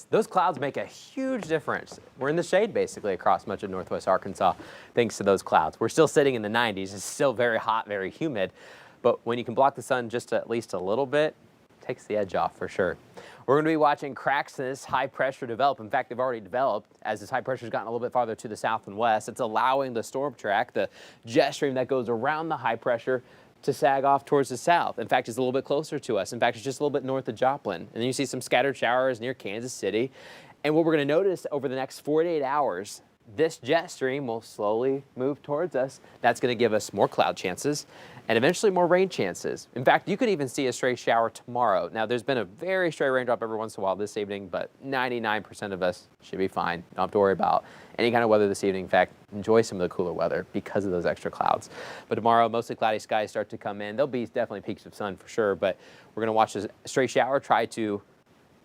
Those clouds make a huge difference. We're in the shade basically across much of northwest Arkansas thanks to those clouds. We're still sitting in the 90s. It's still very hot, very humid. But when you can block the sun just at least a little bit, it takes the edge off for sure. We're going to be watching cracks in this high pressure develop. In fact, they've already developed as this high pressure has gotten a little bit farther to the south and west. It's allowing the storm track, the jet stream that goes around the high pressure, to sag off towards the south. In fact, it's a little bit closer to us. In fact, it's just a little bit north of Joplin. And then you see some scattered showers near Kansas City. And what we're going to notice over the next 48 hours, this jet stream will slowly move towards us. That's going to give us more cloud chances and eventually more rain chances. In fact, you could even see a stray shower tomorrow. Now, there's been a very stray raindrop every once in a while this evening, but 99% of us should be fine. Don't have to worry about any kind of weather this evening. In fact, enjoy some of the cooler weather because of those extra clouds. But tomorrow, mostly cloudy skies start to come in. There'll be definitely peaks of sun for sure, but we're going to watch this stray shower try to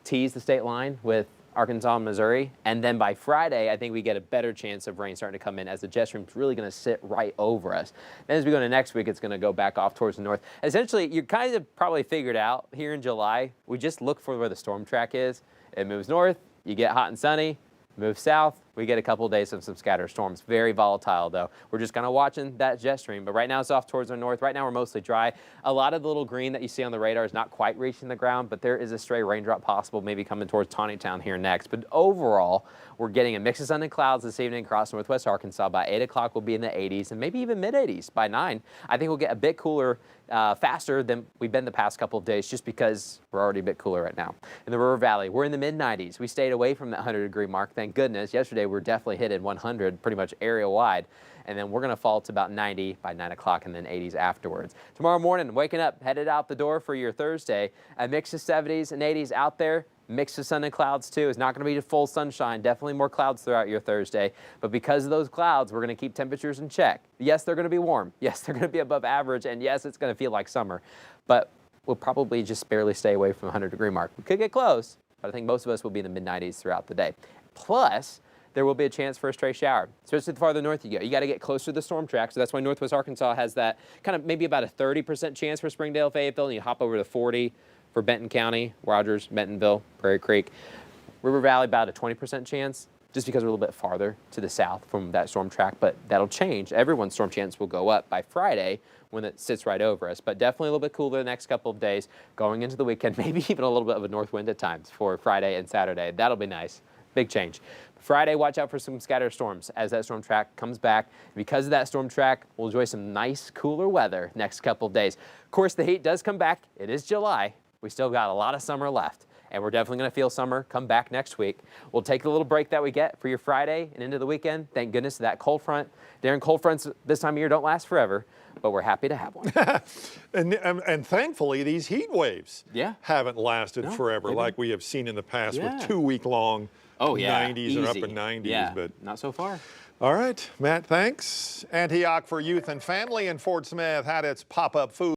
tease the state line with Arkansas and Missouri. And then by Friday, I think we get a better chance of rain starting to come in as the jet stream's really going to sit right over us. Then as we go into next week, it's going to go back off towards the north. Essentially, you kind of probably figured out here in July, we just look for where the storm track is. It moves north, you get hot and sunny. Move south, we get a couple of days of some scattered storms. Very volatile, though. We're just kind of watching that jet stream. But right now, it's off towards the north. Right now, we're mostly dry. A lot of the little green that you see on the radar is not quite reaching the ground, but there is a stray raindrop possible, maybe coming towards Taneytown here next. But overall, we're getting a mix of sun and clouds this evening across northwest Arkansas. By 8 o'clock, we'll be in the 80s and maybe even mid-80s by 9. I think we'll get a bit cooler faster than we've been the past couple of days just because we're already a bit cooler right now. In the River Valley, we're in the mid-90s. We stayed away from that 100-degree mark, thank goodness. Yesterday, we were definitely hit at 100 pretty much area-wide. And then we're going to fall to about 90 by 9 o'clock and then 80s afterwards. Tomorrow morning, waking up, headed out the door for your Thursday. A mix of 70s and 80s out there. Mix of sun and clouds, too. It's not going to be full sunshine. Definitely more clouds throughout your Thursday. But because of those clouds, we're going to keep temperatures in check. Yes, they're going to be warm. Yes, they're going to be above average. And yes, it's going to feel like summer. But we'll probably just barely stay away from the 100-degree mark. We could get close, but I think most of us will be in the mid-90s throughout the day. Plus, there will be a chance for a stray shower, especially the farther north you go. You got to get closer to the storm track, so that's why northwest Arkansas has that kind of maybe about a 30% chance for Springdale, Fayetteville, and you hop over to 40 for Benton County, Rogers, Bentonville, Prairie Creek. River Valley, about a 20% chance, just because we're a little bit farther to the south from that storm track, but that'll change. Everyone's storm chance will go up by Friday when it sits right over us, but definitely a little bit cooler the next couple of days going into the weekend, maybe even a little bit of a north wind at times for Friday and Saturday. That'll be nice. Big change. Friday, watch out for some scattered storms as that storm track comes back. Because of that storm track, we'll enjoy some nice, cooler weather next couple of days. Of course, the heat does come back. It is July. We still got a lot of summer left, and we're definitely going to feel summer come back next week. We'll take the little break that we get for your Friday and into the weekend. Thank goodness for that cold front. Darren, cold fronts this time of year don't last forever, but we're happy to have one. and thankfully, these heat waves haven't lasted forever like we have seen in the past with 2-week-long 90s or upper 90s. Yeah, but not so far. All right, Matt, thanks. Antioch for Youth and Family in Fort Smith had its pop-up food.